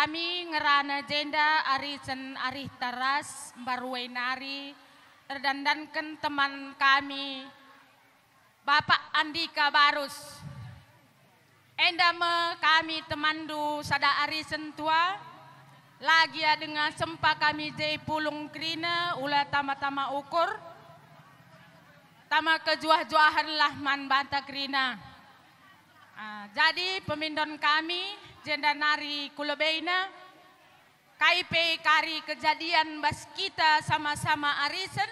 kami ngerana jenda arisen arih taras baruai nari terdandankan teman kami Bapak Andika Barus. Endame kami temandu sada arisen tua lagi dengan sempa kami jai pulung krina ulah tama-tama ukur tama kejuah-juahan lah man banta krina. Jadi pemindon kami jenda nari kulebeina KIP kari kejadian bas kita sama-sama arisen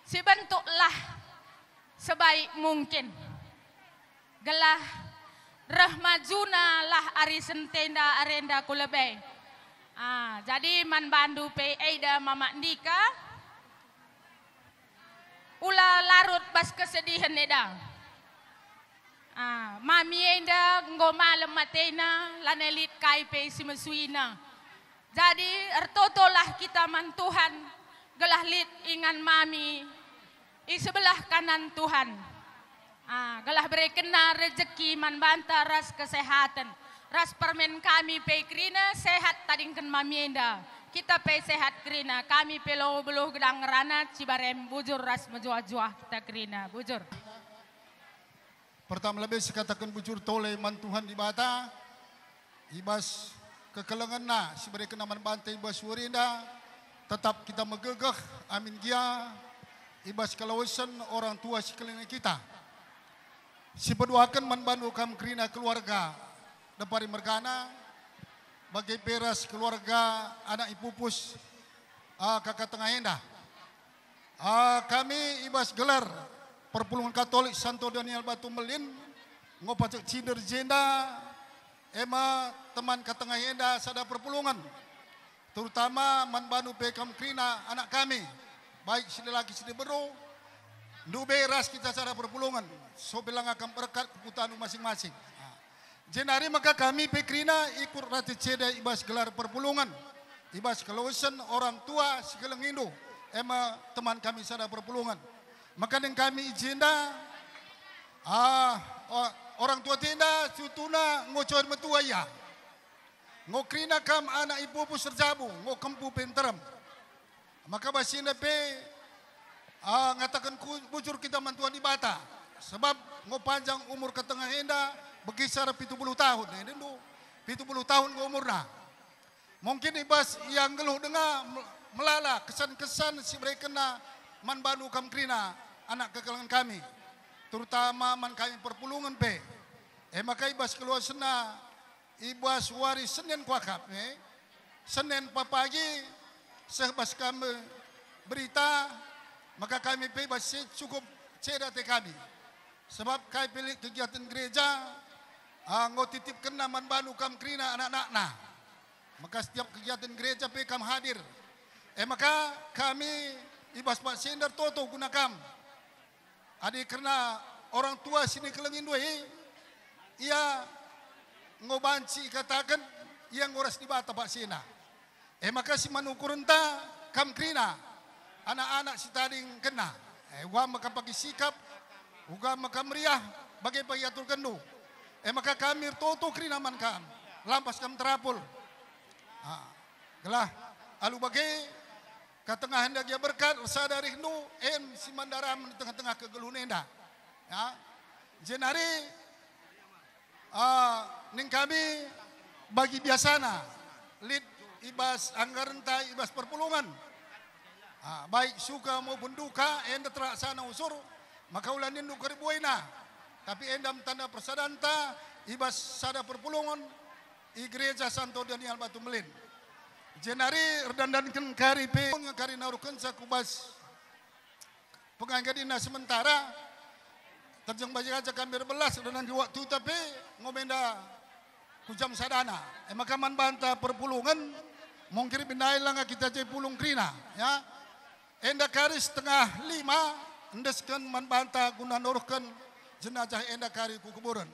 sibentuklah sebaik mungkin gelah rahmajuna lah arisen tenda arenda kulebe. Jadi man bandu pe Eida Mama Ndika ulah larut bas kesedihan eda. Mami enda ngo malam matena lanelit KIP si mesuina. Jadi ertotolah kita man Tuhan gelah lit ingan mami i sebelah kanan Tuhan. Gelah beri kena rezeki man banta ras kesehatan. Ras permen kami pe krina sehat tadingkan mami enda. Kita pe sehat krina. Kami pe lo beluh gedang rana cibarem bujur ras mejuah-juah kita krina bujur. Pertama lebih sekatakan bujur tole man Tuhan di bata. Ibas kekelengan na si beri kenaman bantai ibas wurinda. Tetap kita megegeh amin gia. Ibas kalawasan orang tua sekeliling kita. Si berdoakan man bandu kam krina keluarga. Dapari mergana. Bagai peras keluarga anak ipupus. Kakak tengah hendah. Kami ibas gelar. Perpulungan Katolik Santo Daniel Batu Melin ngopacek cider jenda ema teman katengah enda sada perpulungan terutama man banu pekam krina anak kami baik sida laki sida bero nube ras kita sada perpulungan so bilang akan berkat keputusan masing-masing. Jenari maka kami pekrina ikut rati ceda ibas gelar perpulungan ibas kelausan orang tua sekeleng Indo ema teman kami sada perpulungan. Maka dengan kami izinda, orang tua tinda, cutuna ngocoin metua ya, ngokrina kam anak ibu pu serjabu, ngokempu penterem. Maka basinda pe, ngatakan bujur kita mantua di bata, sebab ngopanjang umur ketengah enda, berkisar 70 tahun, ini tu 70 tahun umurna. Mungkin ibas yang geluh dengar melala kesan-kesan si mereka kena man banu kam krina. Anak kekelangan kami, terutama man kami perpulungan pe. Maka ibas keluar sena, ibas waris Senin kuakap. Senin papagi, sehbas kami berita, maka kami pe ibas cukup ceda te kami. Sebab kami pilih kegiatan gereja, ngotitip kena man banu kam krina anak-anak na. Maka setiap kegiatan gereja pe kam hadir. Maka kami ibas Pak Sender toto guna kam. Adik karena orang tua sini kelengin dua ia ngobanci katakan yang ngoras di bata Pak Sina. Maka si manukurenta kam krina anak-anak si tading kena. Wa maka pagi sikap uga maka meriah bagai payatur kendu. Maka kami toto krina man kam lampas kam terapul. Gelah alu bagai katengah hendak dia berkat sadari nu si mandara di tengah-tengah kegeluh nenda. Ya. Jenari ning kami bagi biasana lid ibas anggarenta ibas perpulungan. Baik suka maupun duka enda teraksana usur maka ulan nindu keribuina. Tapi endam tanda persadanta ibas sada perpulungan i gereja Santo Daniel Batu Melin. Jenari redandankan kari pe kari narukan sakubas penganggadina sementara terjeng baca aja kami berbelas dan di waktu tapi ngomenda kujam sadana maka man banta perpulungan mungkin bindai lang kita jadi pulung krina ya enda kari setengah 5 endeskan man banta guna nuruhkan jenazah enda kari kukuburan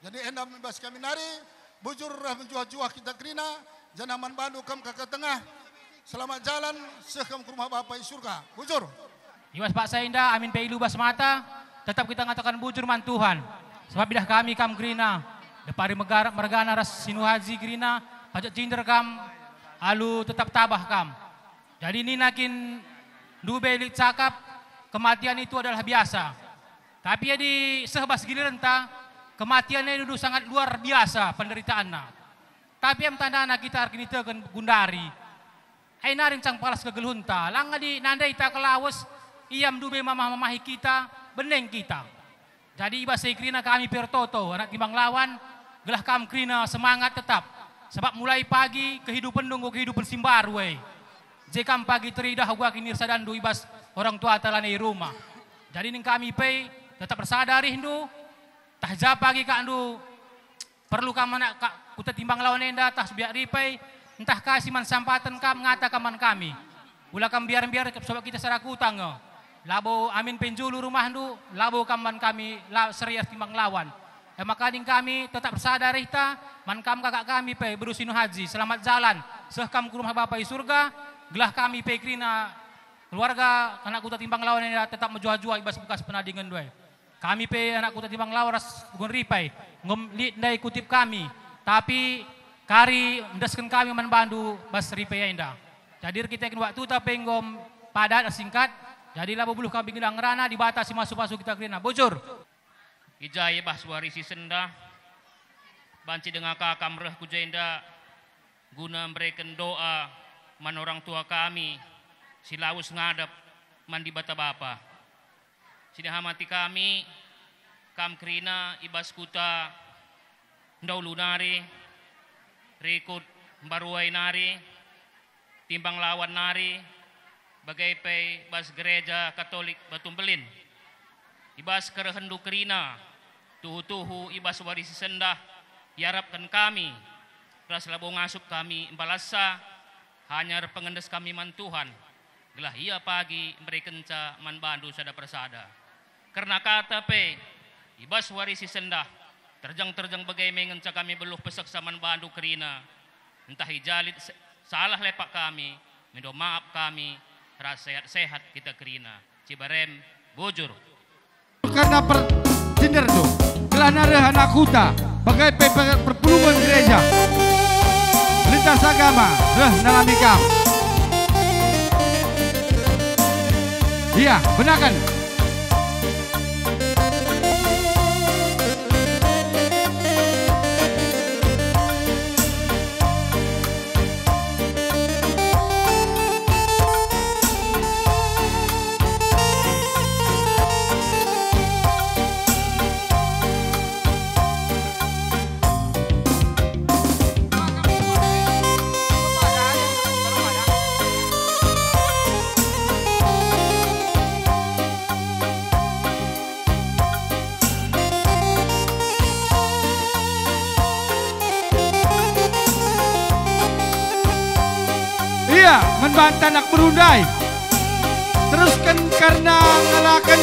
jadi enda membahas kami nari bujur menjuah-juah kita krina janaman bandu kam kakak tengah. Selamat jalan sekam ke rumah Bapak di surga. Bujur. Iwas Pak Sainda amin peilu bas mata. Tetap kita ngatakan bujur man Tuhan. Sebab bidah kami kam grina depari mergana ras sinu haji grina pajak cinder kam alu tetap tabah kam. Jadi ini nakin dubelik cakap kematian itu adalah biasa. Tapi ya di sehebas giliran ta kematiannya itu sangat luar biasa penderitaannya. Tapi yang tanda anak kita arkini tekan gundari. Hai naring cang palas kegelunta, langga di nandai ta kelawas iam dube mamah-mamahi kita, beneng kita. Jadi iba sekrina kami pertoto, anak timbang lawan, gelah kam krina semangat tetap. Sebab mulai pagi kehidupan nunggu kehidupan simbaru we. Jekam pagi teridah gua kini sadandu ibas orang tua talane rumah. Jadi ning kami pe tetap bersadari hindu. Tah pagi ka andu perlu kam anak kuta timbang lawan enda tah biak ripai entah kasih man sampatan kam ngata kaman kami. Ulah kam biar sebab kita seraku utang. Labo amin penjulu rumah ndu, labo kaman kami serius timbang lawan. Maka ding kami tetap bersadar ita, man kam kakak kami pe berusinu haji, selamat jalan. Seh kam ke rumah Bapak di surga, gelah kami pe krina keluarga anak kuta timbang lawan ini tetap menjual-jual ibas bekas penadingan dua. Kami pe anak kuta timbang lawan ras gun ripai, ngom ndai kutip kami, tapi kari mendaskan kami man bandu bas ripai indah. Jadi kita kin waktu tapi ngom padat singkat. Jadi labo buluh kami gedang rana dibatasi masuk-masuk kita krina bocor. Ijaya bah suarisi senda banci dengan kakam reh kujenda guna memberikan doa man orang tua kami silawus ngadap mandi bata bapa sini hamati kami kam krina ibas kuta ndau lunari rekod baruai nari timbang lawan nari bagai pe bas gereja Katolik Batumbelin ibas kerehendu kerina tuhu-tuhu ibas warisi sendah yarapkan kami ras labo ngasup kami balasa hanya pengendes kami man Tuhan gelah ia pagi merekenca man bandu sada persada karena kata pe ibas warisi sendah terjang bagai mengenca kami beluh pesek saman bandu kerina entah hijalit salah lepak kami minta maaf kami ras sehat kita kerina Cibarem bujur karena percinder tuh kelana reh anak kuta bagai perpuluhan gereja lintas agama reh nalami kam iya benakan membantah anak berundai teruskan karena ngalakan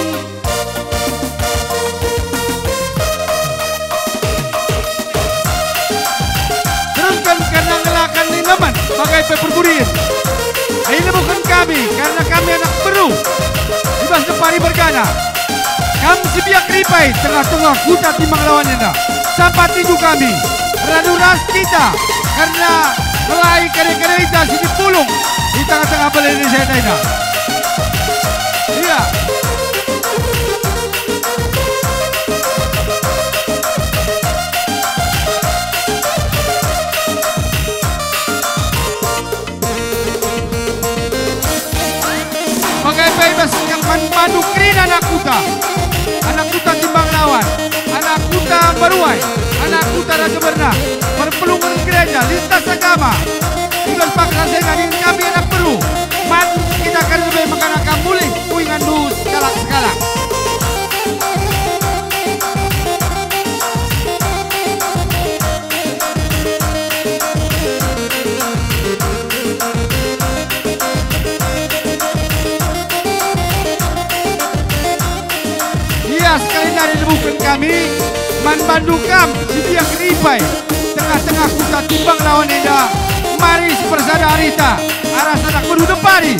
linggaman bagai peperburir ini bukan kami karena kami anak beru ibas depari bergana kami sebiak ripai tengah-tengah kuta timbang lawan enda sampai tinju kami raduras kita karena mulai kere-kere kita sini pulung di tengah-tengah balai Indonesia ini. Iya. Pakai bebas yang mandu krin anak kuta timbang lawan, anak kuta baruai, anak kuta raja berna, perpelungan gereja, lintas agama. Tinggal paksa saya dengan kami anak perlu man kita akan lebih makan akan mulai kuingan du segala iya sekali dari bukan kami man bandukam sibiak ripai tengah-tengah kuta timbang lawan enda mari sepersada arita arah sanak beru depari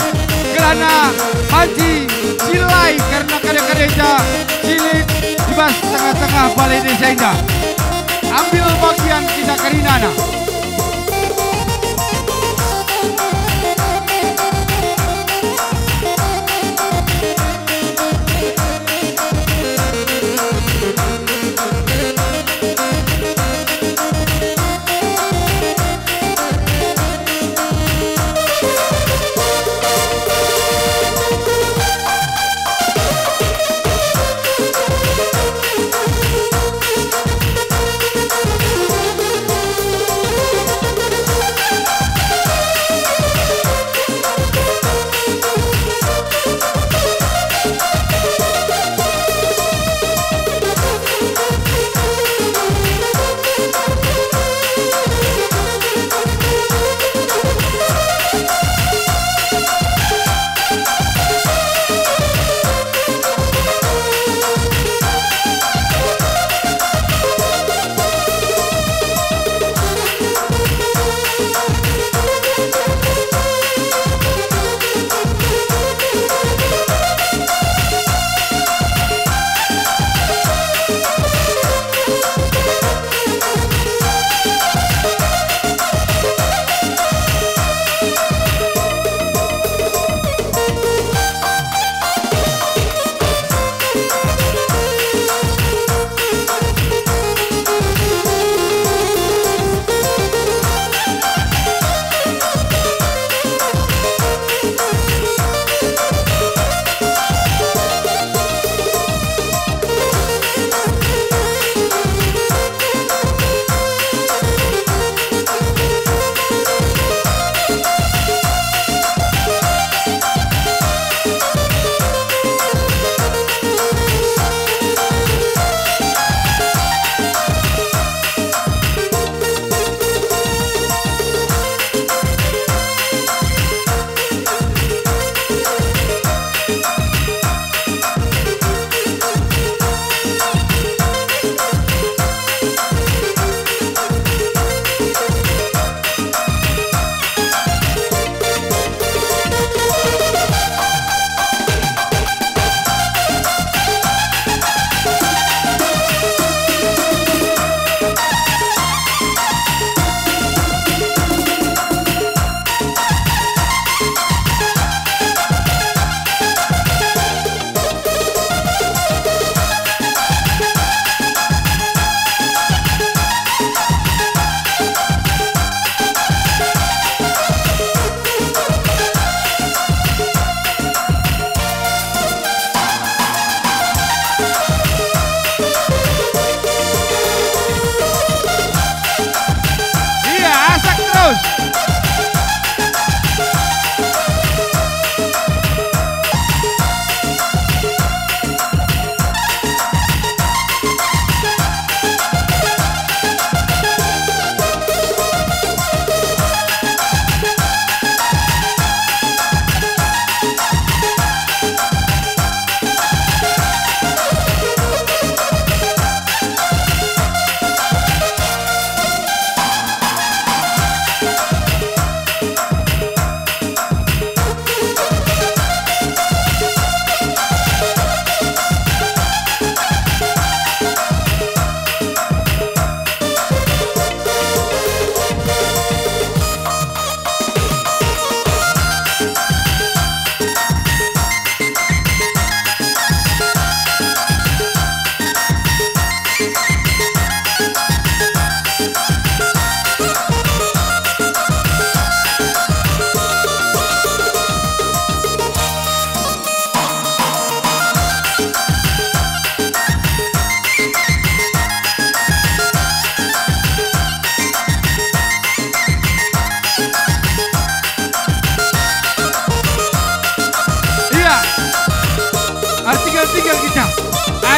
kelana panci silai karena kadang-kadang silit dibas tengah-tengah balai desa indah ambil bagian kita Karinana.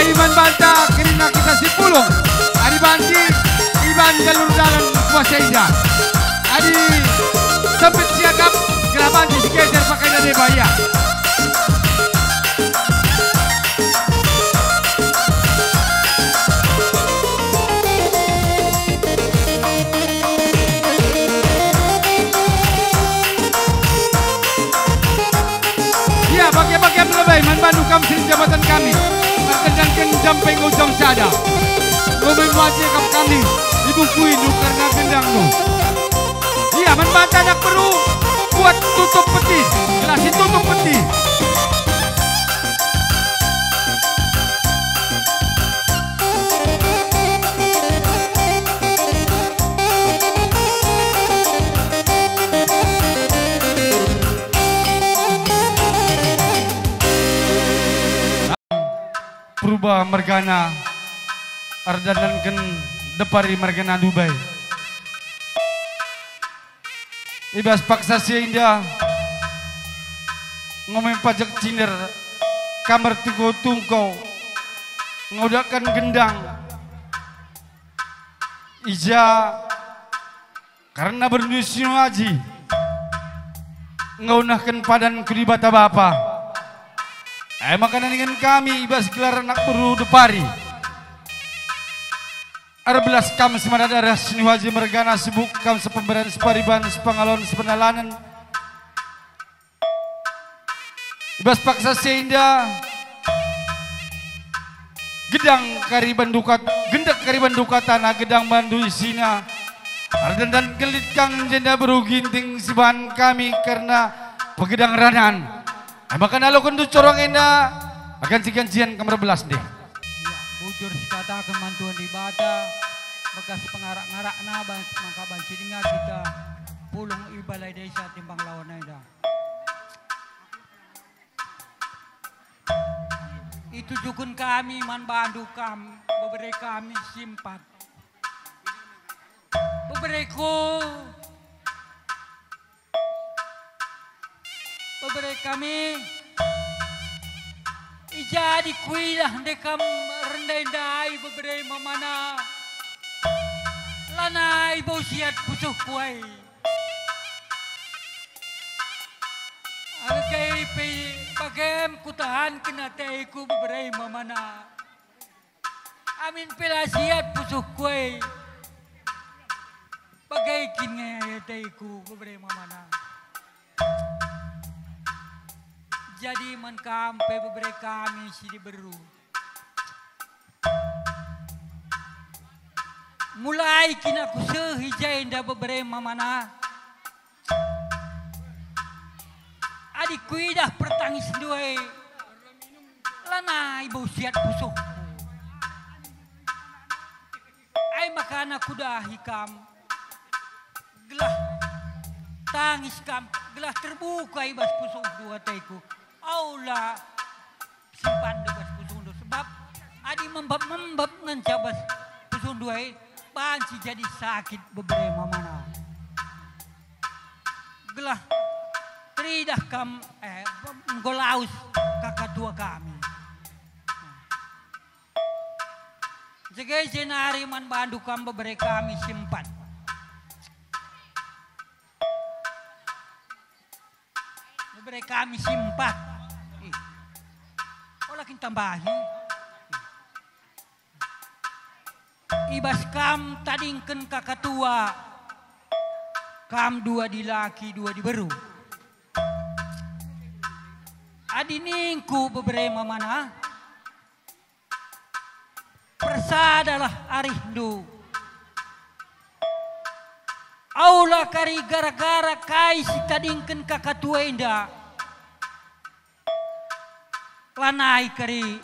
Iban Banta, Kirina kita Sipulong, Adi Banti, Iban Jalur Dalan Kuasa Indah, Adi Sempit Siagap, Kerabanti Siketer pakai dari Bahia. Ya, bagian-bagian lebih, Man Bandung Kamsin jabatan kami. Terkenalkan Jampeng Ujung Sada. ngomong wajib kami ibu kuinu karena gendangmu. Iya membaca anak perlu buat tutup peti, gelas tutup peti. Purba mergana ardananken depari mergana Dubai. Ibas paksa indah ngomong pajak cinder kamar tuko tungkau ngodakan gendang ija karena berdusinu haji ngaunahkan padan kelibata bapa. Makanan dengan kami ibas gelar anak buru depari. Arbelas kam semana darah sini wajib mergana sebuk kam sepemberian separiban sepangalon sepenalanan. Ibas paksa seindah gedang kariban dukat gendak kariban dukat tanah gedang bandu isina. Ardan dan gelit kang jenda beruginting sibahan kami karena pegedang ranan. Maka nalo kendu corong enda akan sikan-sian kamar belas deh. Ya, bujur katakan mantuan di bata bekas pengarak-ngarak nabang maka banci dengar kita pulung ibalai desa timbang lawan enda. Itu jukun kami man bandu kami bebere kami simpat. Bebere kami ijadi kuilah dekam rendai dai bebere mamana lanai bau siat pusuh kuai agai pe bagem kutahan kena teiku bebere mamana amin pela siat pusuh kuai bagai kini teiku bebere mamana. Jadi man kampe bebere kami si diberu. Mulai kina ku sehijai nda bebere mamana. Adik kuidah pertangis duai. Lana ibu siat pusuh. Ai makana kuda hikam. Gelah tangis kam. Gelah terbuka ibas pusuh dua taiku. Aula simpan debas pusuh sebab adi membab ngancabas pusuh dua banci jadi sakit bebere mamana. Gelah teridah kam golaus kakak tua kami. Jaga jenari man bandu kam bebere kami simpan. Bebere kami simpat. Olakin tambahi. Ibas kam tadingken kakak tua. Kam dua di laki dua di beru. Adi ningku bebere mamana. Persadalah arindu. Aula kari gara-gara kai si tadingken kakak tua indah. Lanai kari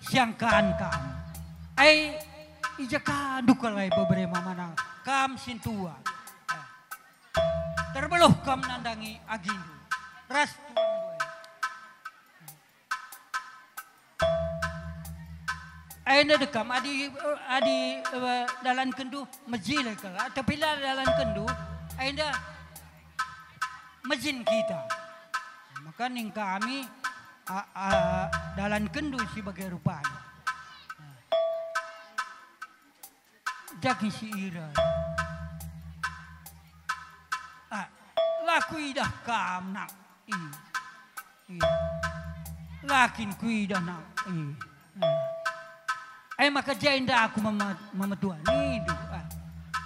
siangkaan kam. Ai ijaka dukalai bebere mamana. Kam sintua. Terbeluh kam nandangi agindu. Ras tuang duai. Aina dekam adi dalan kendu majilai kala. Tapi lah dalan kendu aina majin kita. Maka ning kami dalan kendu sebagai rupanya. Jaki si ira. Laku idah kam nak. Lakin ku idah nak. Maka jenda aku memetuan itu.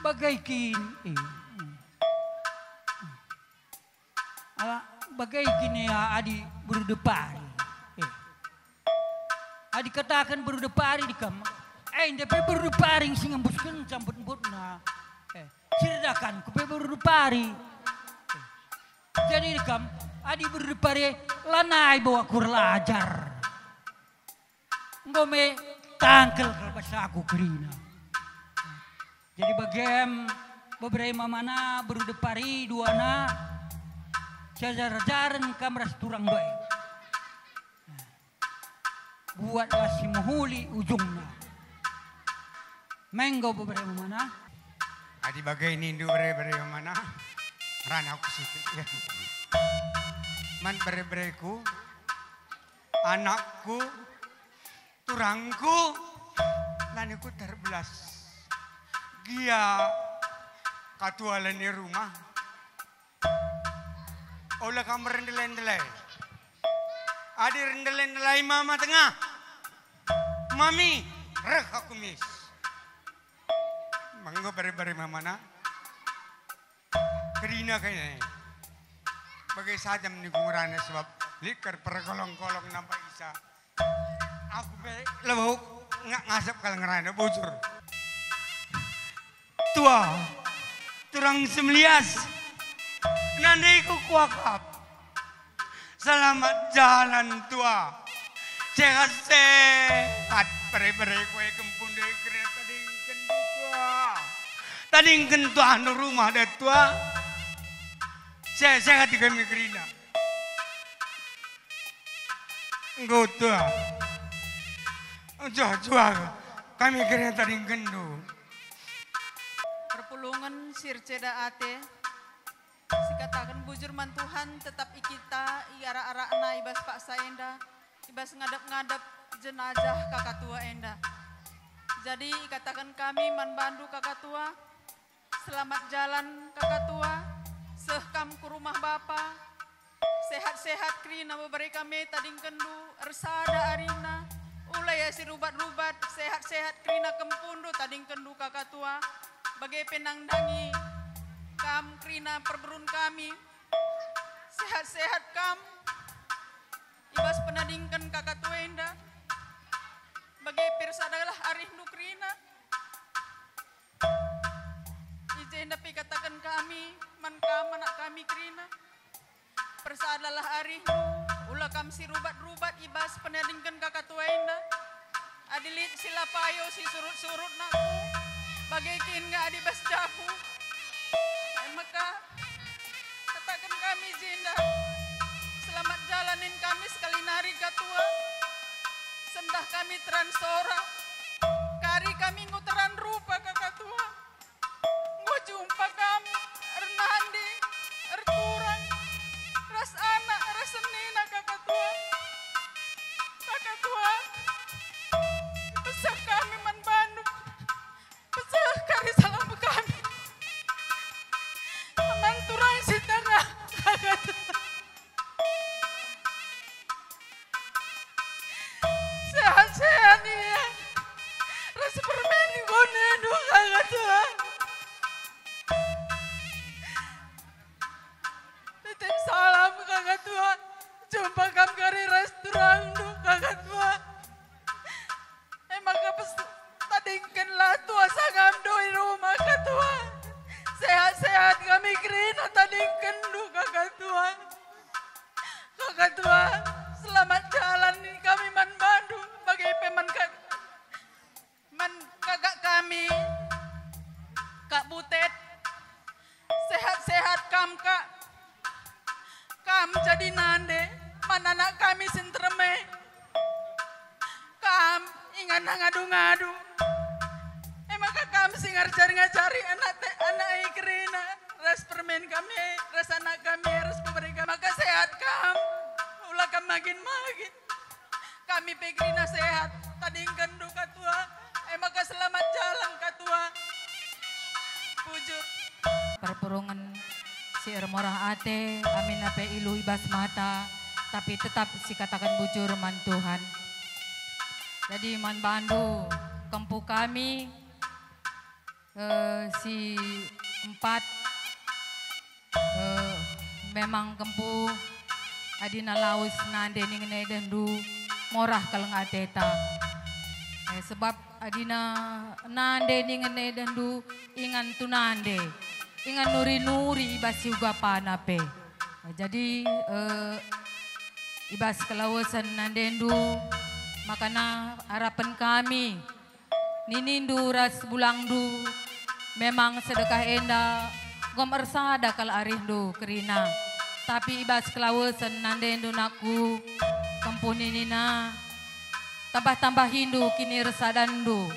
Bagai kin. Bagai kini adi berdepari. Adi katakan berdepari di kam. Ende pe berparing sing ngembuskeun campur-campurna. Cerdakan ku pe berpari. Jadi kam adi berpari lanai bawa kurlajar. Ngome tangkel kalbasa aku kerina. Jadi bagem beberapa mana berpari duana jajar-jaran kamras turang doy. Buatlah si muhuli ujungnya. Menggo beberapa mana? Adi bagai nindu beberapa mana? Rana aku situ ya. Man bereku, anakku, turangku, laniku terbelas. Gia katualan di rumah. Olah kamu rendelai-rendelai. Adi rendelai-rendelai mama tengah. Mami, rek aku mis. Manggo bare-bare mamana. Kerina kayaknya. Bagai saja menigurana sebab liker perkolong-kolong nampak isa. Aku be lebau ngasap kalau ngerana bocor. Tua, turang semelias. Nandiku kuakap. Selamat jalan tua. Sehat-sehat. Bare-bare kue kempun deh kereta dingken tua. Tadi tua anu rumah deh tua. Sehat di kami kerina. Enggak tua. Jua kami kerina tadi kendu. Perpulungan sirceda ate. Sikatakan bujur mantuhan tetap ikita iara-ara ana ibas Pak Saenda. Ibas ngadap-ngadap jenazah kakak tua enda. Jadi katakan kami manbandu kakak tua. Selamat jalan kakak tua. Sehkam ke rumah bapa. Sehat-sehat krina babari kami tading kendu. Ersada arina. Ulai si rubat-rubat. Sehat-sehat krina kempundu tading kendu kakak tua. Bagai penangdangi. Kam krina perberun kami. Sehat-sehat kam. Ibas penadingkan kakak tua enda. Bagai pirsadalah arih nukrina. Ijenda pi katakan kami. Man kam anak kami krina. Persadalah arih nu. Ulah kam si rubat-rubat ibas penadingkan kakak tua enda. Adilit silapayo si surut-surut naku. Bagai kin nga adibas jaku. Maka katakan kami jenda. Selamat jalanin kami sekali nari katua. Sendah kami transora. Kari kami nguteran rupa kakak tua. Ngu jumpa kami. Ernandi. Erturang. Ras anak. Ras senina kakak tua. Kakak tua. Pesah kami man Bandung. Pesah kari salam kami. Manturang si tengah. Kakak tua. Sehat-sehat ya. Rasa permen di konedu kakak tua. Titip salam kakak tua. Jumpa kam kari restoran du kakak tua. Maka tadingkan lah tua sangam doi rumah kakak tua. Sehat-sehat kami kerina tadingkan du kakak tua. Kakak tua. Selamat jalan kami man Bandung bagai peman kakak kami Kak Butet. Sehat-sehat kam kak. Kam jadi nande man anak kami sintreme. Kam ingat ngadu-ngadu. Maka kam singar cari-ngacari anak ikrina. Ras permen kami, ras anak kami, ras pemerintah. Maka sehat kam. Ulah kam makin-makin. Kami pegrina sehat. Tading kendu katua. Maka selamat jalan katua. Pujur. Perpurungan si ermorah ate. Amin ape ilu ibas mata. Tapi tetap si katakan bujur man Tuhan. Jadi man bandu. Kempu kami. Si empat. Memang kempu. Adina laus nande ning dendu morah kaleng ateta. Sebab adina nande ningene dandu ingan tunande. Ingan nuri-nuri ibas juga panape. Jadi ibas kelawasan nandendu makana harapan kami ninindu ras bulangdu memang sedekah enda gom ersada kal arindu kerina. Tapi ibas kelawasan nandendu naku kampuni nina tambah-tambah hindu kini resadandu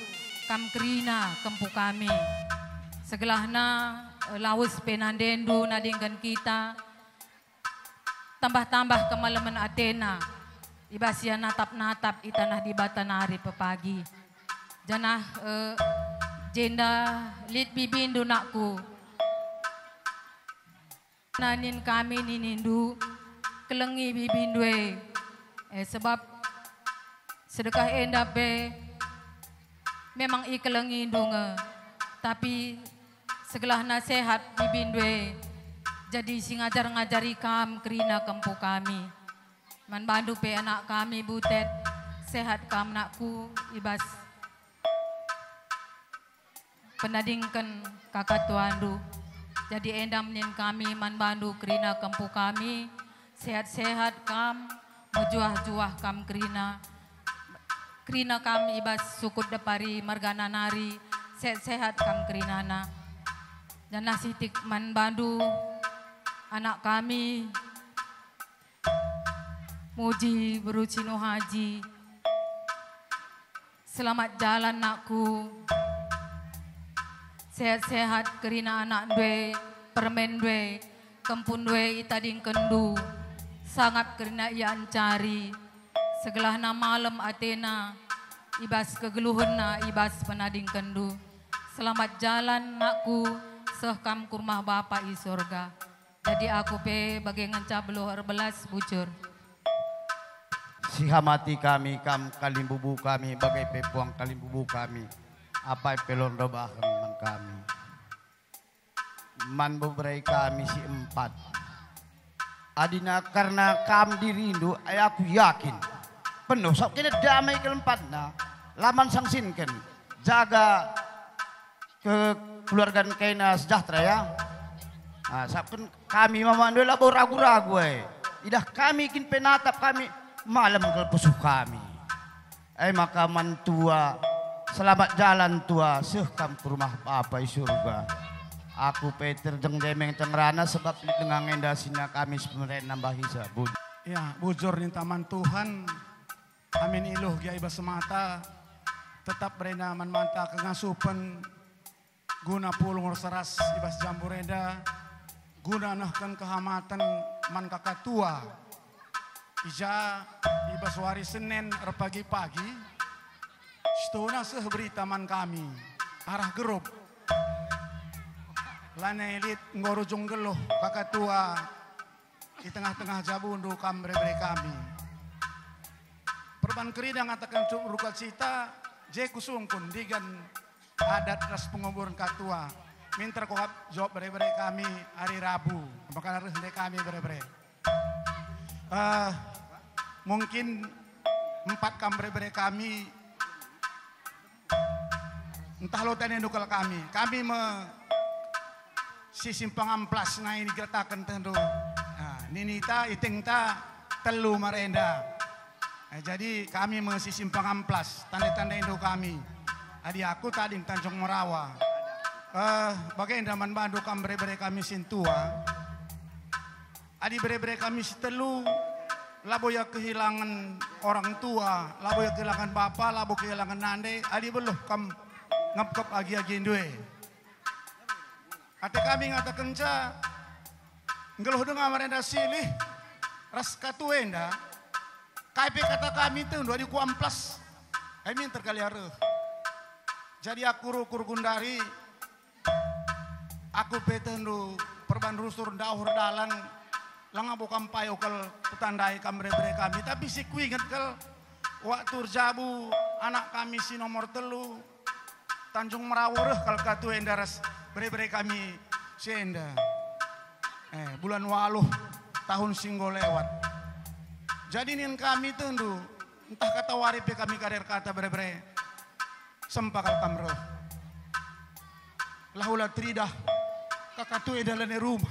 kam kerina kempu kami. Segelahna lawus penandendu nadingkan kita tambah-tambah kemalaman Athena ibasya natap-natap itanah di batanari pepagi. Janah jenda lit bibindu nakku. Nanin kami ninindu kelengi bibindue. Sebab sedekah enda be memang ikelengi dunge. Tapi segelah nasihat bibindue. Jadi si ngajar-ngajari kam kerina kempu kami. Man bandu pe anak kami butet sehat kam nakku ibas penadingkan kakak tuandu. Jadi endam nin kami man bandu kerina kempu kami sehat-sehat kam mujuah-juah kam kerina kam ibas sukut depari margana nari sehat-sehat kam kerinana. Dan nasitik man bandu anak kami muji berucino haji. Selamat jalan nakku. Sehat-sehat kerina anak dwe, permen dwe, kempun dwe itading kendu. Sangat kerina ia ancari. Segelahna malam Athena, ibas kegeluhunna ibas penading kendu. Selamat jalan nakku, sehkam kurmah bapa i surga. Jadi aku pe bagai ngencah beluh erbelas bujur. Si hamati kami kam kalimbubu kami bagai pepuang kalimbubu kami. Apa pelondo bahang man kami. Man beberai kami si empat. Adina karena kam dirindu aku yakin. Penuh sok kena damai kelempatna. Laman sangsinken. Jaga kekeluargaan kena sejahtera ya. Nah, sabken kami memandu labo ragu-ragu idah kami kin penatap kami malam ke pesuh kami. Maka mantua selamat jalan tua sehkam ke rumah Bapa di surga. Aku Peter jeng demeng tengrana sebab di tengah ngendasina kami sebenarnya nambah hisa bud. Ya bujur ni taman Tuhan. Amin iluh gia iba semata tetap berena man manta kengasupan guna pulung seras ibas jambureda. Guna nahkan kehamatan man kakak tua. Ija ibas wari Senin pagi-pagi. Stona seh berita man kami. Arah gerup. Lana elit ngorujung geluh kakak tua. Di tengah-tengah jabundu kambre-bre kami. Perban kerida ngatakan rukat cita. Jeku sungkun digan adat ras penguburan kakak tua. Minta kohab jawab bere-bere kami hari Rabu. Maka harus kami bere-bere. Mungkin 4 kambre-bere kami. Entah lo tanya nukal kami. Kami si simpang amplas na ini gertakan tentu. Ninita itingta telu marenda. Jadi kami si simpang amplas. Tanda-tanda Indo kami. Adi aku tadi Tanjung Merawa. Bagaimana man bandu kambre-bre kami sintua. Adi bre-bre kami sitelu. Labo ya kehilangan orang tua. Labo ya kehilangan bapa. Labo kehilangan nande. Adi beluh kam ngap-kap agi-agi indue. Ate kami ngatakan ca. Ngeluh dengan marenda silih. Ras katuenda. Kaipe kata kami itu. Dua di kuamplas. Kami terkali harus. Jadi aku kurgundari. Aku petendu perban rusur daur dalang langa bukan payo kal petandai kambre-bre kami tapi si kuinget kal waktu jabu anak kami si nomor telu Tanjung Merawuruh kal katu endaras bre-bre kami senda bulan waluh tahun singgo lewat jadi nin kami tendu entah kata waripe kami karir kata bre-bre sempakal kamro. Lahula tridah kakatu edalan rumah.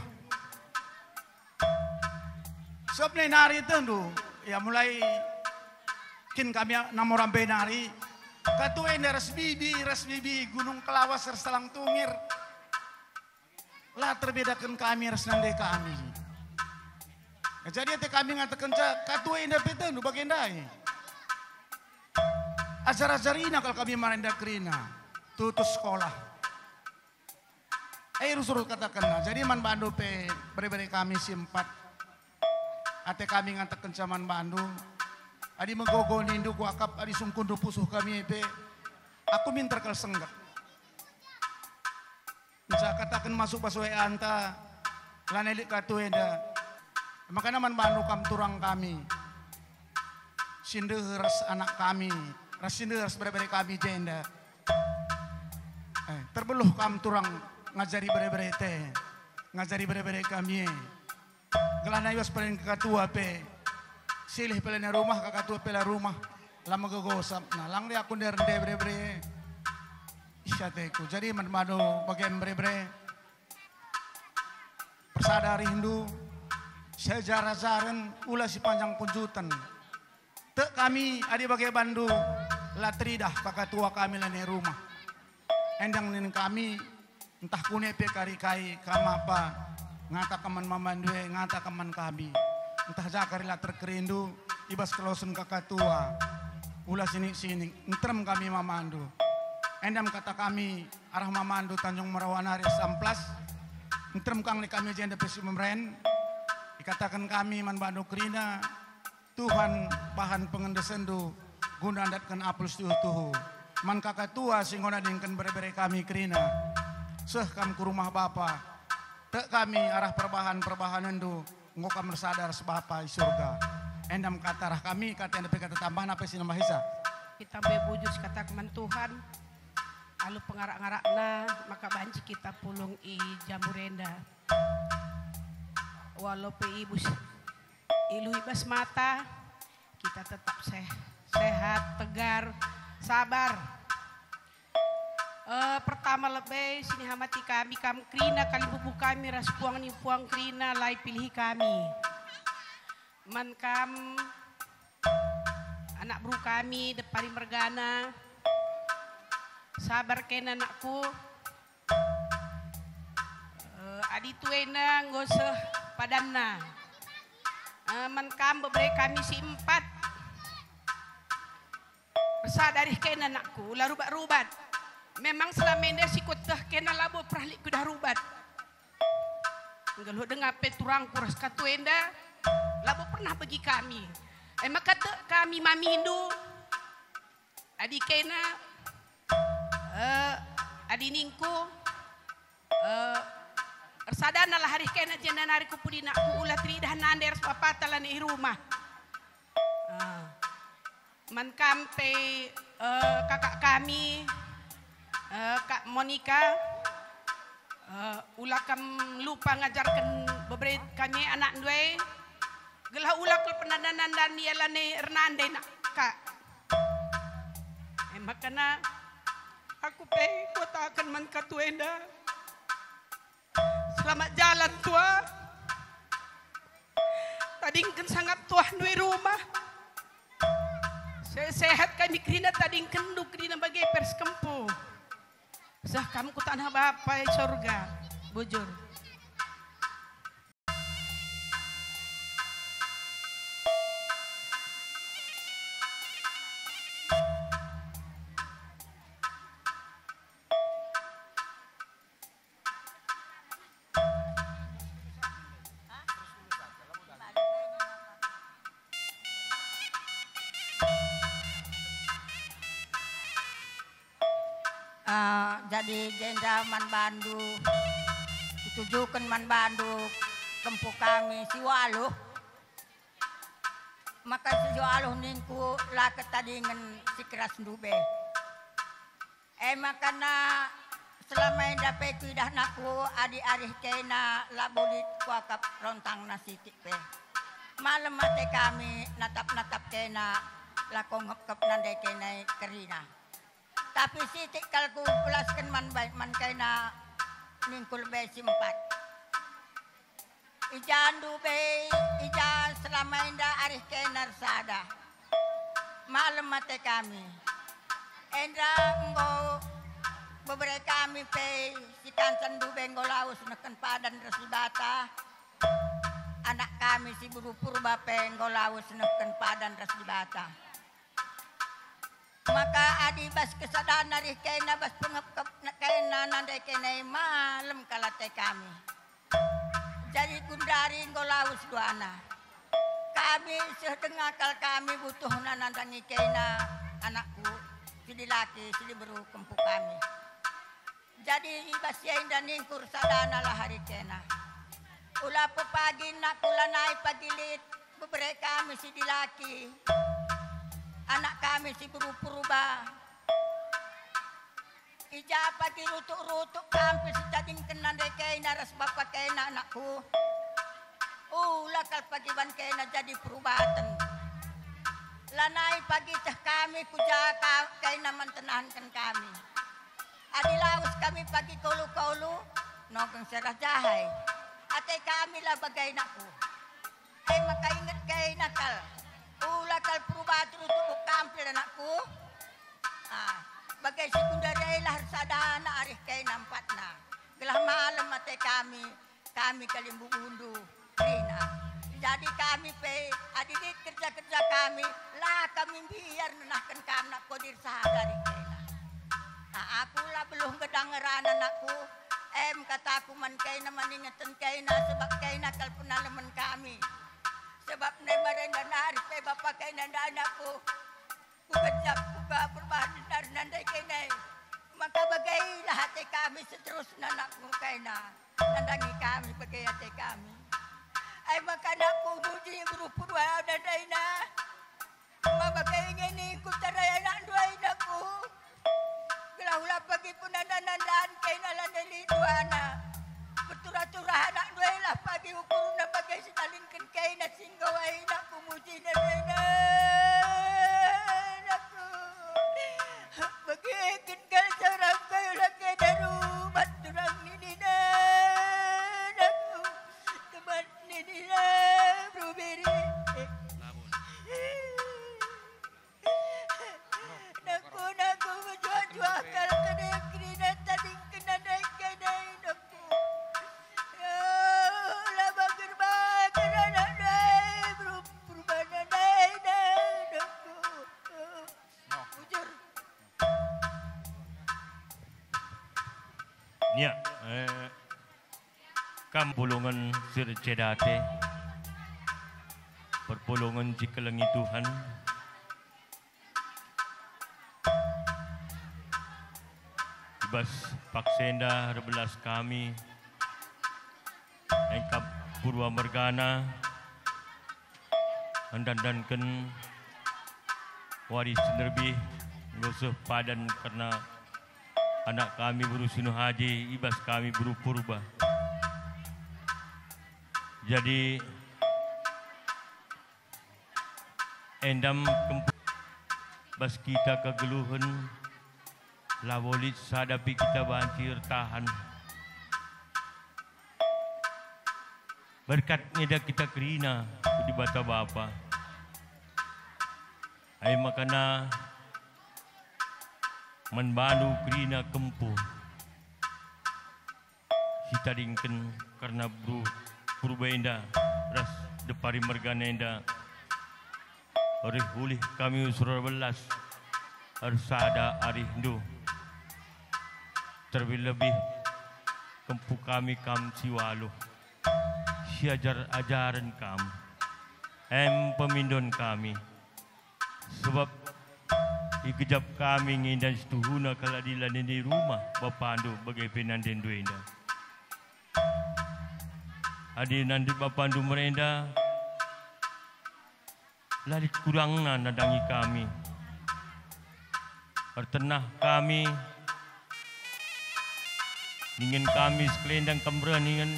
Sebab nari tendu ya mulai kin kami namoran benari katu ras bibi Gunung Kelawas Selang Tungir. Lah terbedakan kami ras nande kami. Jadi kami ngatakan katu tendu bagendai. Ajar-ajarina kalau kami marenda krina tutus sekolah. Urus katakan, jadi man bandu pe beri kami simpat. Ate kami ngatakan caman bandu. Adi megogo nindu kuakap adi sungkundu pusuh kami pe. Aku minta kal senggak. Bisa katakan masuk basuh anta. Lanelik katu enda. Makanya man bandu kam turang kami. Sinderas anak kami. Ras sinderas beri kami jenda. Terbeluh kam turang. Ngajari bere-bere teh, ngajari bere-bere kami. Gelana iwas paling kakatua pe, silih pelena rumah kakatua pela rumah, lama gegosap. Nah lang dia aku nerde bere-bere, isyateku. Jadi madu bagian bere-bere, persadari Hindu, sejarah zaren ulah si panjang punjutan. Tek kami adi bagai bandu, latridah kakatua kami lane rumah. Endang nin kami. Entah kunepe kari-kai kamapa ngata kaman mamandue ngata kaman kami entah jakarila terkerindu ibas kelosun kakatua ulah sini entrem kami mamandu endam kata kami arah mamandu Tanjung Merawanari Samplas entrem kang kami jenda pesi memren dikatakan kami man bandu krina Tuhan bahan pengendesendu guna datkan apus tuhu man kakatua singona dingken bere-bere kami krina seh kam ke rumah bapa, tek kami arah perbahan endu, ngokam bersadar sebapa di surga. Endam kata arah kami kata yang kata tambahan apa sih nama hisa? Kita bebujus kata keman Tuhan, alu pengarak-ngarakna maka banci kita pulung i jamburenda. Walau pe ilu ibas mata, kita tetap sehat, tegar, sabar. Pertama lebih sini hamati kami krina kali bubu kami ras puang ni puang krina lai pilih kami man kam anak bro kami depari mergana sabar kena anakku adi tuena ngoseh padanna man kam bebre kami si 4 bersadari kena anakku ulah rubat-rubat. Memang selama ini si kota kena labo prahlik kudah rubat. Kalau dengar peturang kuras katuenda, labo pernah bagi kami. Maka kami mami Hindu, adik kena, adik ningku, sadana lah hari kena jendan hari kupudina ku ulah tridah nander papatalan di rumah. Man kampe kakak kami. Kak Monica ulah kam lupa ngajarkan beberapa kami anak dua gelah ulah ke penadanan dan dia lane Hernande nak kak makana aku pe kota akan man katuenda selamat jalan tua tadingkan sangat tua dua rumah sehat kami krina tadingkan du krina bagai pers kempu. Sah kamu ku tanah bapa surga, bujur. Jadi jenda man bandu ditujukan man bandu kempu kami si waluh maka si waluh ningku laket tadingan si keras ndube makana selama yang dapat tidak naku adi arih kena labulit kuakap rontang nasitik pe malam mati kami natap kena lakong hep nandai kena kerina Tapi sitik kalku pulaskan man baik man kaina ningkul besi 4. Ijan dube, ijan selama indah arih kenar sada. Malam mate kami. Endra nggo beberapa kami pe si kancan dube ngolaus neken padan resibata. Anak kami si buru purba pe ngolaus neken padan resibata. Maka adi bas kesadaran arih kena bas pengep kena nandai kena malam kalate kami. Jadi kundari ngolaus duana. Kami sedengah kal kami butuh nandangi kena anakku sidi laki sidi beru kempu kami. Jadi ibas yain dan ningkur sadana lah hari kena. Ula pagi nak kula naik pagilit beberapa kami sidi laki. Anak kami si berubah. Ija pagi rutuk-rutuk kampus si cacing kena dekai naras bapak kena anakku. Lakal pagi ban kena jadi perubatan. Lanai pagi teh kami kujaka kena mantenahankan kami. Adilaus kami pagi kolu-kolu nogeng serah jahai. Ate kami lah bagai nakku. Maka ingat kay nakal. Lakal perubahan untuk kampil anakku. Bagai sekundari lah sadana arih kay nampatna. Gelah malam mate kami kalimbu bundu Rina. Jadi kami pe adidit kerja-kerja kami lah kami biar nenahkan kami nak kodir sahadari kena. Aku lah belum kedengeran anakku. Kataku man kay na maningatan kay na sebab kay na kalpunalaman kami. Sebab nemarin dan hari pe bapak kay nanda anakku. Kukejak kuka perubahan nandai kay na. Maka bagailah hati kami seterusnya anakku kay na. Nandangi kami bagai hati kami. Maka anakku muji berupurwa nandai na. Mabagai ingin ku taray anak dua anakku. Gelahula pagi pun nandaan kay na landali dua anak. Berturah-turah anak dua lah pagi ukur na bagai sitalinkan kay na singgawai anakku muji nandai na. Anakku. Bagai kengal sarang kayo lagi daru. Baturang nini na. Anakku. Teman nini na. Brubiri. Naku menjual-jual kal kena na tading kena naik kena naku. Lah bager kena naik berubah naik naku. Bujur. Ya, kam pulungan sir cedate, perpulungan jikelengi Tuhan. Bas paksenda rebelas kami engkap purwa mergana andandanken waris nerbi ngosuh padan karena anak kami berusinu haji ibas kami berupurba. Jadi endam kempu bas kita kegeluhan lawolit sadapi kita banjir tahan. Berkatnya dah kita kerina di bata bapa. Ay makana menbanu kerina kempu. Kita dingken karena berbeda ras depari merganenda. Orih hulih kami usur belas harus ada arih hindu. Terlebih kempu kami siwalu siajar ajaran kami pemindon kami sebab ikejap kami ngindan setuhuna kaladilan di rumah bapandu bagai penanden duenda adi nanti bapandu merenda lalit kurangna nadangi kami pertenah kami ingin kami sekelendang kemberan ingin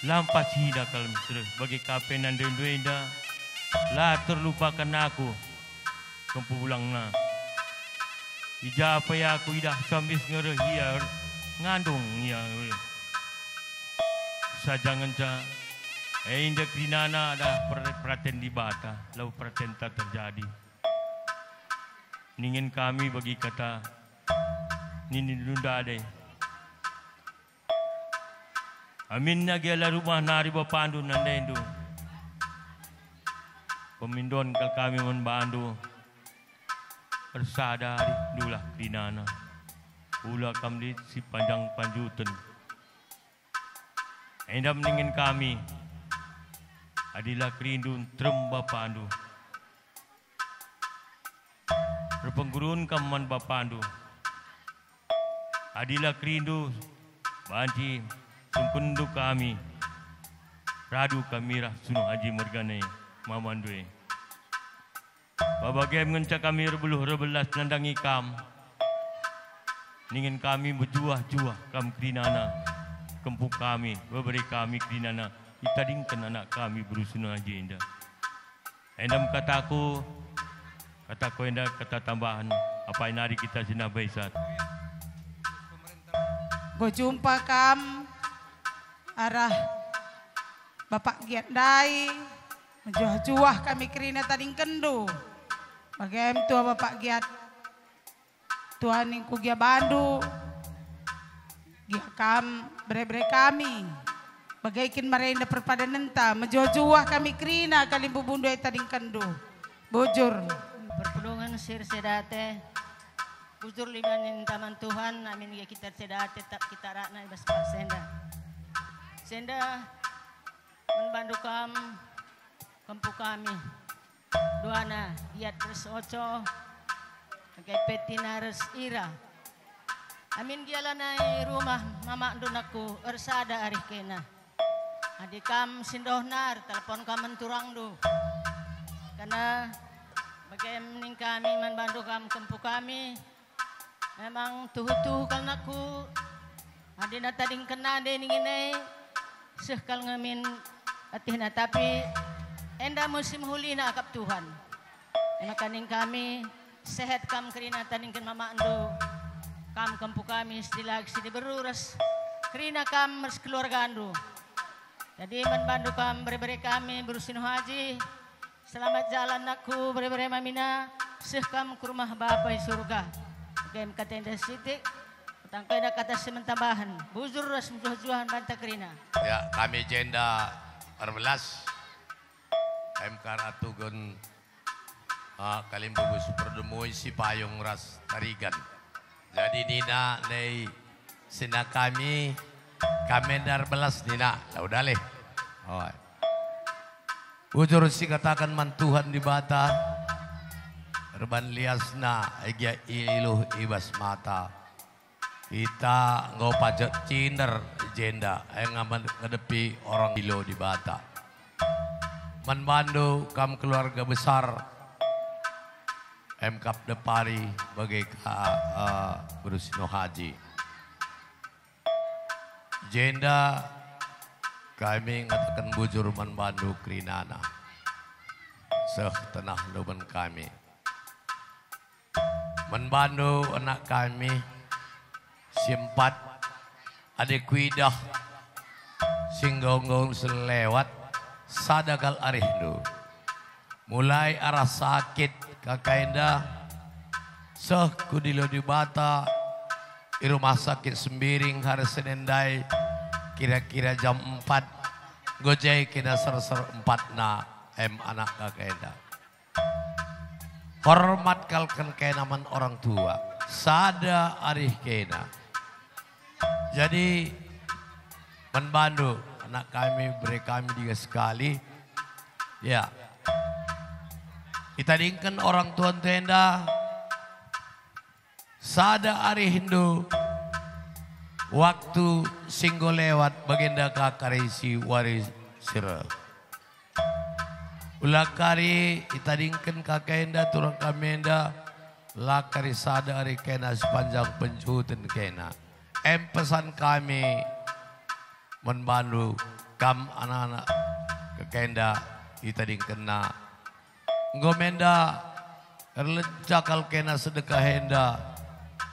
lampas hida kalau misalnya bagi kapenan duenda lah terlupakan aku kempu pulang na Ija apa ya aku idah sambil ngereh ia ngandung ya. Sajangan ca indak dinana ada perhatian di bata, lalu perhatian tak terjadi. Ningin kami bagi kata nini nunda deh. Amin na gela rumah nari bapandu nandendu. Pemindon kal kami membandu. Bersadari dulah dinana. Ula kami si panjang panjutan. Endam ningin kami. Adilah kerindun trem bapandu. Berpenggurun kaman bapandu. Adilah kerindu banci sungkundu kami. Radu kami rah sunuh haji mergane mamandue. Babagem ngencak kami rebelas nandang ikam. Ningin kami berjuah-juah kam kerinana. Kempuk kami, beberi kami kerinana. Itadingkan anak kami berusunah haji indah. Endam kataku indah kata tambahan. Apa yang hari kita jenah baisat. Berjumpa kam arah Bapak Giat Dai menjuah-juah kami kerina tading kendo. Bagaimana tua Bapak Giat Tuhan yang kugia bandu Gia kam bere-bere kami bagaikan merenda perpadanenta menjuah-juah kami kerina kali bubundu tading kendo. Bujur perpulungan sir sedate bujur libanin taman Tuhan amin ya kita sedate tetap kita rakna ibas Pak Senda membantu kampung kami duana iat res oco pakai petina res ira amin gialanai rumah mama dunaku ersada arih kena adikam sindohnar telepon kamen turang du karena bagaimana kami membantu kampung kami memang tuh karena aku adina tading kena de ningine sekal ngamin atihna tapi enda musim hulina akap Tuhan. Ena kaning kami sehat kam kerina taning ken mama ando kam kampung kami istilah sidi beruras kerina kam mers keluarga ando. Jadi membantu kam bere-bere kami berusin haji. Selamat jalan aku bere-bere mamina sekam ke rumah Bapa di surga. Game kata enda sitik tangkai dah kata sementambahan bujur ras mujuh-juhan banta kerina. Ya kami jenda 14 MK Ratugon Kalimbubus perdemui si payung ras tarigan. Jadi Nina nei sina kami Kamendar belas Nina. Ya udah leh. Oh. Bujur si katakan mantuhan di bata. Reban liasna egia iluh ibas mata. Kita ngau pajak cinder jenda yang ngadepi orang ilo di bata. Membantu kam keluarga besar MKAP Depari bagai berusino haji. Jenda kami ngatakan bujur membantu kerinana. Seh tenah luban kami. Membantu anak kami simpat adik kuidah singgonggong selewat sadakal arihdu mulai arah sakit kakainda seh kudilo di bata di rumah sakit Sembiring hari Senin dai kira-kira jam 4 gojai kena ser-ser 4 na anak kakainda hormat kalkan kenaman orang tua sada arih kena. Jadi membantu anak kami beri kami juga sekali. Ya. Kita dingkan orang tua tenda. Sada ari Hindu. Waktu singgo lewat bagenda kakarisi waris sira. Ulah kari kita dingkan kakenda turang kamenda. Lakari sada ari kena sepanjang penjutan kena. Pesan kami membantu kam anak-anak kekenda kita dingkena ngomenda erlecakal kena sedekah henda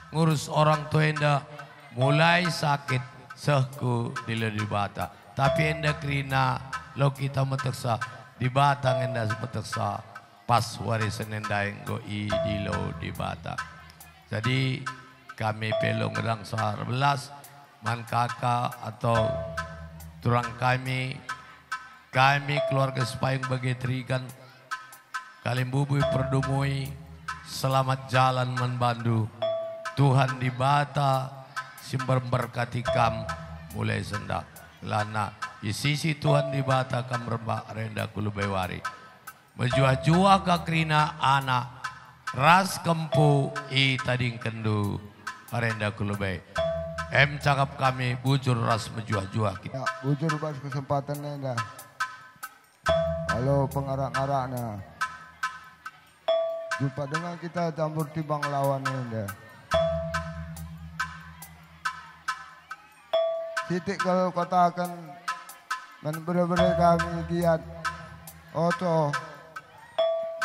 ngurus orang tua enda mulai sakit sehku dilo di bata. Tapi enda krina lo kita meteksa di batang enda meteksa pas warisan enda yang go i dilo di bata. Jadi kami pelong gedang 11 man kakak atau turang kami keluarga Sepayung Bagetrikan Kalimbubui Perdumui selamat jalan menbandu Tuhan di bata simbar berkati kam mulai senda lana di sisi Tuhan di bata kam rembak renda kulubewari menjua-jua kakrina anak ras kempu i tading kendu renda kulubei cakap kami bujur ras menjua-jua kita. Ya, bujur pas kesempatan dah. Halo pengarak-araknya. Jumpa dengan kita campur timbang lawan dah. Titik kalau katakan dan benar-benar kami giat oto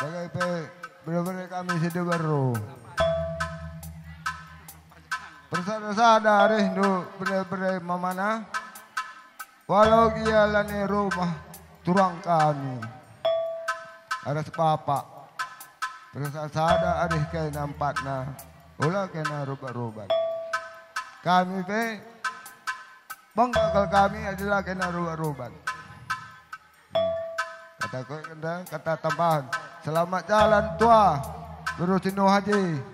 bagai benar-benar kami sedih baru. Bersada-sada rindu berai-berai mamana walau dia lani rumah turang kami ada sepapa bersada arih kaya nampatna ulah kena rubat-rubat kami pe bangga kalau kami adalah kena rubat-rubat kata tambahan selamat jalan tua berusinu haji.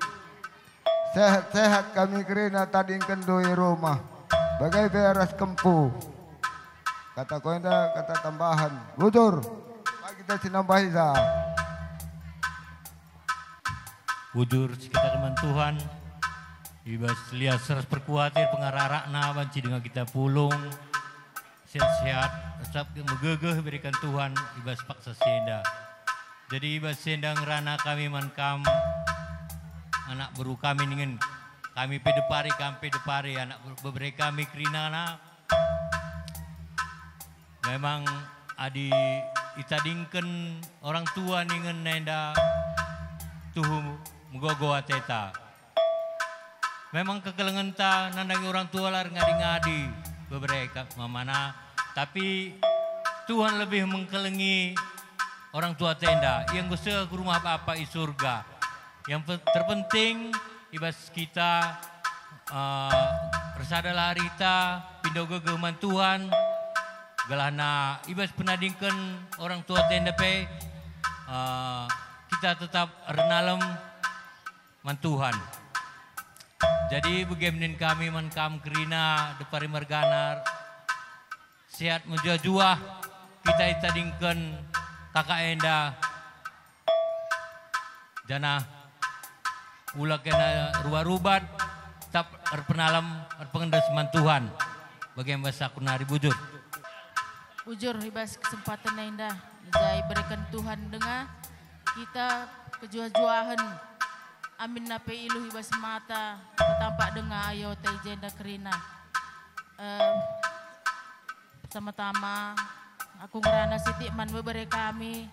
Sehat-sehat kami kerana tadi kendui rumah. Bagai beras kempu. Kata koenda, kata tambahan. Bujur. Kita sinambahi sah. Bujur kita teman Tuhan. Ibas lihat seras perkuatir pengarara-arakna banci dengan kita pulung. Sehat-sehat. Tetap megegeh berikan Tuhan. Ibas paksa senda. Jadi ibas senda ngerana kami mankam. Anak baru kami dengan kami pedepari anak beberapa kami kerinana memang adi itadingken orang tua dengan nenda tuhu mgogo ateta memang kekelengan ta nandangi orang tua lar ngadi-ngadi beberapa mamana tapi Tuhan lebih mengkelengi orang tua tenda yang gusel ke rumah apa i surga. Yang terpenting ibas kita bersadalah harita pindah gegeman Tuhan gelana ibas penadingkan orang tua tenda pe kita tetap renalem man Tuhan. Jadi bagaimana kami mankam kerina depari merganar sehat menjua-jua kita itadingkan kakak enda jana ulah kena rubat tetap penalam pengendasman Tuhan bagaimana bahasa kunari bujur ibas kesempatan indah jai berikan Tuhan dengar kita kejua-juahan amin nape ilu ibas mata ketampak dengar ayo teh jenda kerina pertama-tama aku ngerana sitik man bebere kami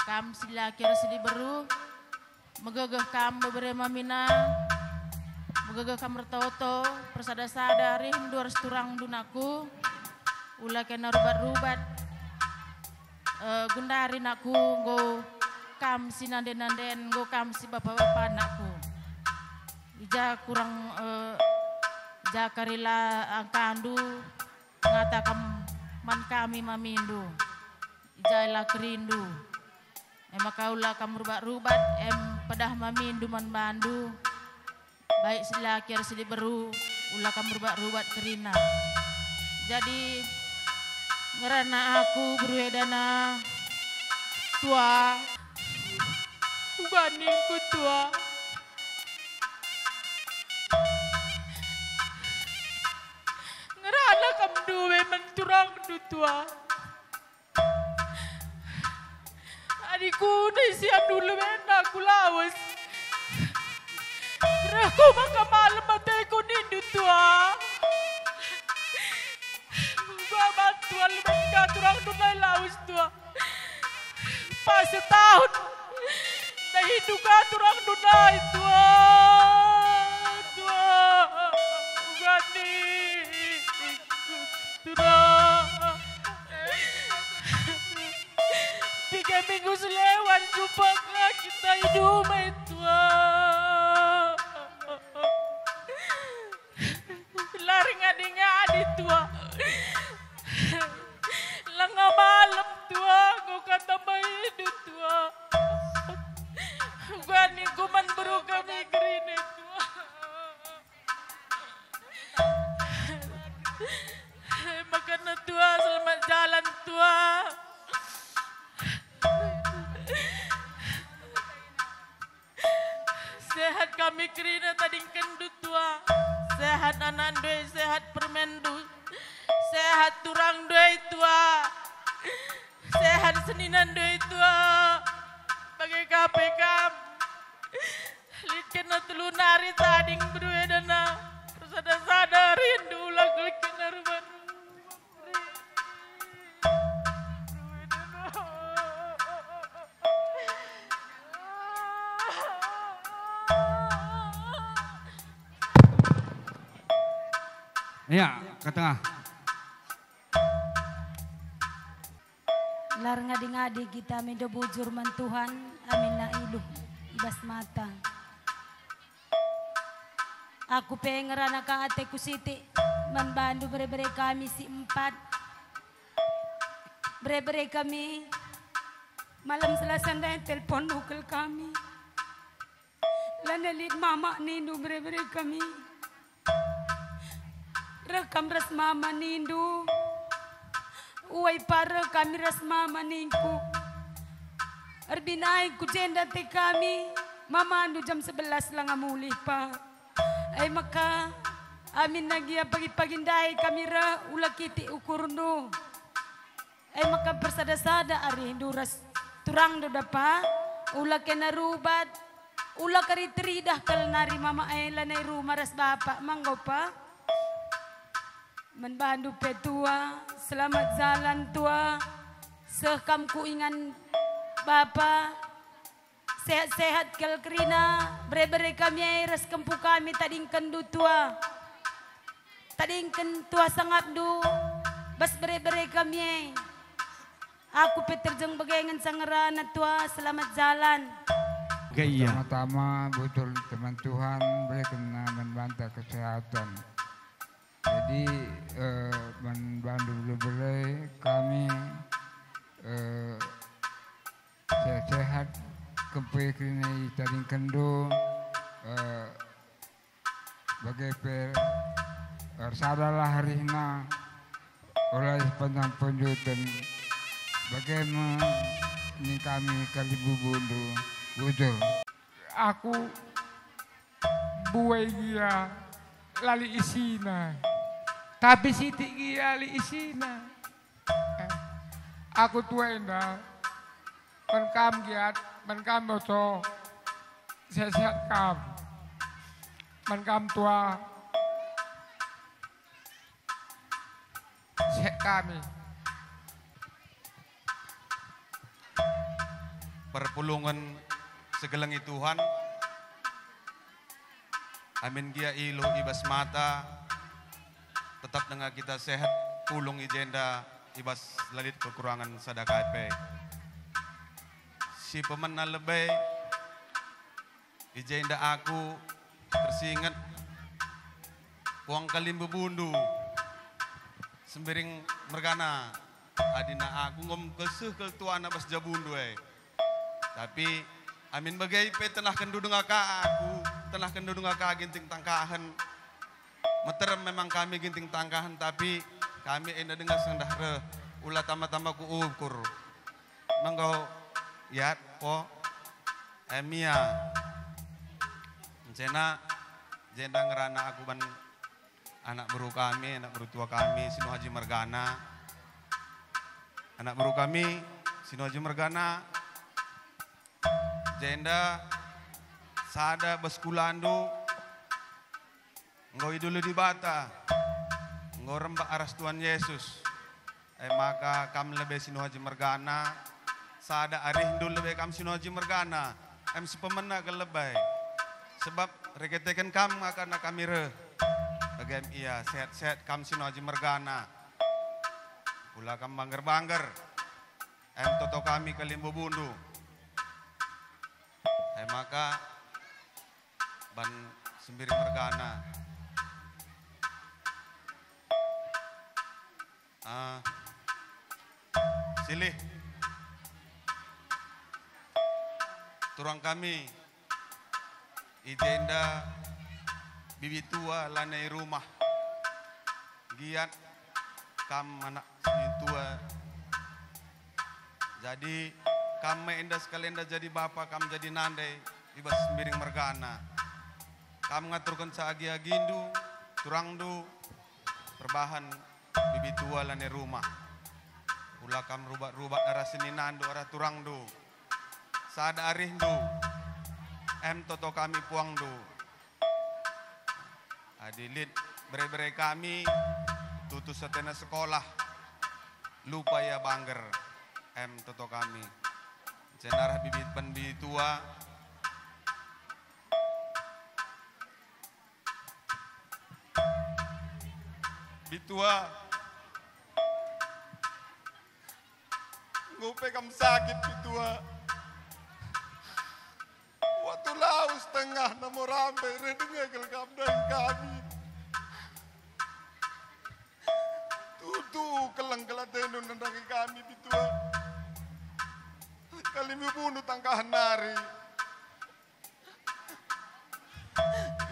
kam sila kira sili beru megegeh kam beberapa mamina megegeh kam retoto persada-sada rindu harus turang dunaku ulah kena rubat-rubat gundarin aku go kam si nanden-nanden go kam si bapak-bapak anakku ija kurang ija karila angkandu ngatakan man kami mamindu ija ila kerindu maka ulah kamu rubat-rubat pedah mamindu man bandu baik silaki harus diberu ulah kamu rubat-rubat kerina jadi ngerana aku berwedana tua bandingku tua ngerana kamu duwe menturang du tua adikku naisian dulu benda aku lawas. Aku maka malam mateku nindu tua. Bapak tua lebih turang dunai lawas tua. Pas setahun, nah hidup turang dunai tua. minggu selewan jumpaklah kita hidup tua. Lari ngadi-ngadi tua. Lengah malam tua, kau kata hidup tua. Gua nih kuman beru kami gerine tua. Makanya tua, selamat jalan tua. Sehat kami kerina tadi kendut tua. Sehat anak doi, sehat permendu. Sehat turang doi tua. Sehat seninan doi tua. Bagai KPK. Likena telu nari tading berdua dana. Terus ada sadar rindu ulang likena rumah. Ya, ke tengah. Lar ngadi-ngadi kita mido bujur man Tuhan, amin na iluh, ibas mata. Aku pengerana ka ate ku siti, man bandu bere-bere kami si empat. Bere-bere kami, malam Selasa dan telpon ukel kami. Lanalit mama nindu bere-bere kami. Rekam ras mama nindu. Uai para kami ras mama ningku. Arbinai ku jenda te kami. Mama andu jam 11 lang amulih pa. Ay maka amin nagia pagi-pagindai kami ra ula kiti ukurno. Ay maka persada-sada ari duras turang do dapa. Ula kena rubat. Ula karitridah kal nari mama ay lanay rumah ras bapak manggaw pa. Menbandu petua, selamat jalan tua. Sekam ku ingan bapa. Sehat-sehat kel kerina. Bere-bere kami res kempu kami tadingken du tua. Tadingken tua sangap du. Bas bere-bere kami. Aku peterjeng bagengan sangerana tua. Selamat jalan. Pertama-tama betul teman Tuhan berikan membantu kesehatan. Jadi Bandung Lebelai kami sehat kempe kini taring kendo bagai sadalah harina oleh panjang penjutan bagaimana ini kami kalibu bundu bujur. Aku buai dia lali isina. Tapi Siti lali isina. Aku tua endah. Menkam giat, menkam moto. Sehat kam. Menkam tua. Sehat kami. Perpulungan segelengi Tuhan. Amin gia ilu ibas mata. Tetap dengan kita sehat, pulung ijenda, ibas lalit kekurangan sadakape. Si pemena lebay, ijenda aku tersingat, uang kalimbu bundu, sembering mergana, adina aku ngom keseh ke tuana bas jabundu Tapi amin bagai pe tenah kendu dengan aku, tenah kendu dengan ginting tangkahan. Meterem memang kami ginting tangkahan tapi kami enda dengar sendahre ulah tambah-tambah ku ukur. Manggo ya po emia. Jena ngerana aku ban anak baru kami, anak baru tua kami Sino Haji Mergana. Anak baru kami Sino Haji Mergana. Jenda sada baskulando Engkau idul di bata, engkau rembak aras Tuhan Yesus. Maka kam lebih Sino Haji Mergana, sada arih dulu lebih kam Sino Haji Mergana, sepemena ke lebay. Sebab reketekan kam akan kami re, bagaim iya sehat-sehat kam Sino Haji Mergana. Pula kam bangger-bangger, toto kami Kalimbu Bundu. Maka ban sembiri mergana. Silih turang kami ijenda bibi tua lanai rumah giat kam anak tua. Jadi kami indah sekalian dah jadi bapa, kam jadi nandai ibas sembiring mergana. Kam ngaturkan saagia gindu, turangdu, perbahan bibi tua lane rumah. Ulah kam rubat-rubat arah sini nandu arah turangdu. Sada arihdu, toto kami puangdu. Adilit bere-bere kami tutus setena sekolah. Lupa ya bangger, toto kami. Cenarah bibit penbi tua bitua ngupe kam sakit bitua waktu laus tengah namo rambe redengegel kam dan kami tutu kelang kelatenun nendangi kami bitua Kalimbu Bundu tangkahan nari.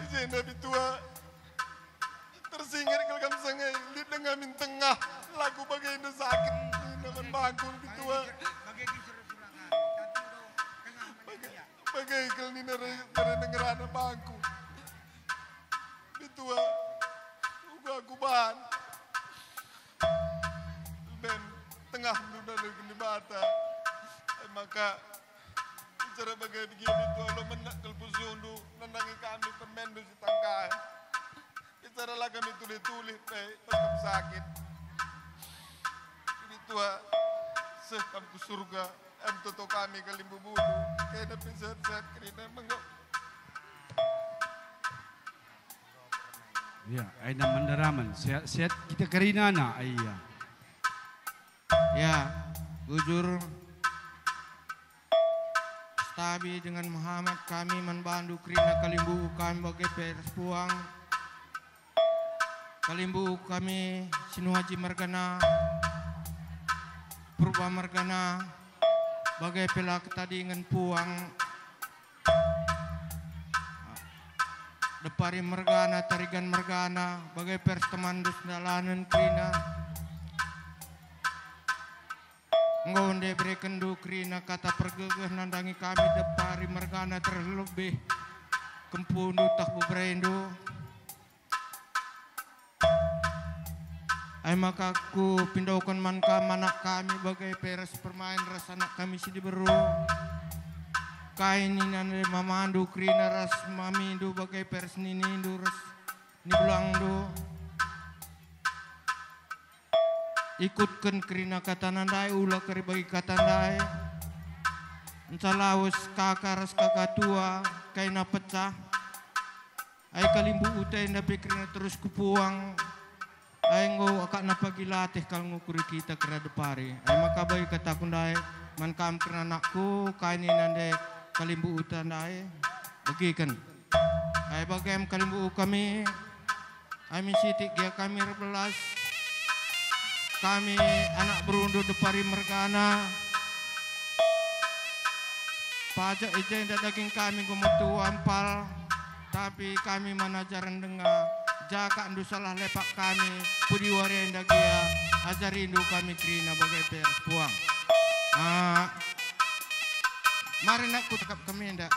Izina bitua tersingir kelkam sengai lid dengan min tengah lagu bagai ina sakit naman bangkul bitua. Bagai kel ni nare nengerana bangku. Bitua uga kuban. Ben tengah nuna lagi bata. Maka bicara bagai begini itu lo menak kelpusundu nendangi kami permendu si tangkai bicara lah kami tulis-tulis pas kami sakit ini tua sekam ke surga toto kami Kalimbu Bundu kaya dapat sehat-sehat kerina menggok ya aina mandaraman sehat-sehat kita kerina na ayah ya bujur Tabi dengan Muhammad kami membantu kerina Kalimbu kami bagai pers puang Kalimbu kami Sinu Haji Mergana Purba Mergana bagai pelak tadi dengan puang Depari Mergana Tarigan Mergana bagai pers teman dus dalanan kerina Ngonde brekendu krina kata pergegeh nandangi kami depari mergana terlebih kempundu tak bebrendo. Ay maka ku pindaukan manka manak kami bagai peres permain ras anak kami sidi beru. Kain ini mamandu krina ras mamindu bagai peres ninindu ras nibulangdu. Ikutkan kerina kata nandai ulah keri bagi kata nandai encalawas kakaras kakak tua kaina pecah ay Kalimbu utai napi kerina terus kupuang ay ngo akak napagi latih kal ngukuri kita kera depari ay maka bagi kata kundai man kam kerana anakku kaini nandai Kalimbu utai nandai bagikan ay bagi Kalimbu kami ay misitik dia kami rebelas kami anak berundur depari mergana pajak ijen daging kami gumetu ampal tapi kami manajaran dengar jaka ndu salah lepak kami pudi warenda gia ajarindu kami krina bagai pers puang mari nak kutakap kami ndak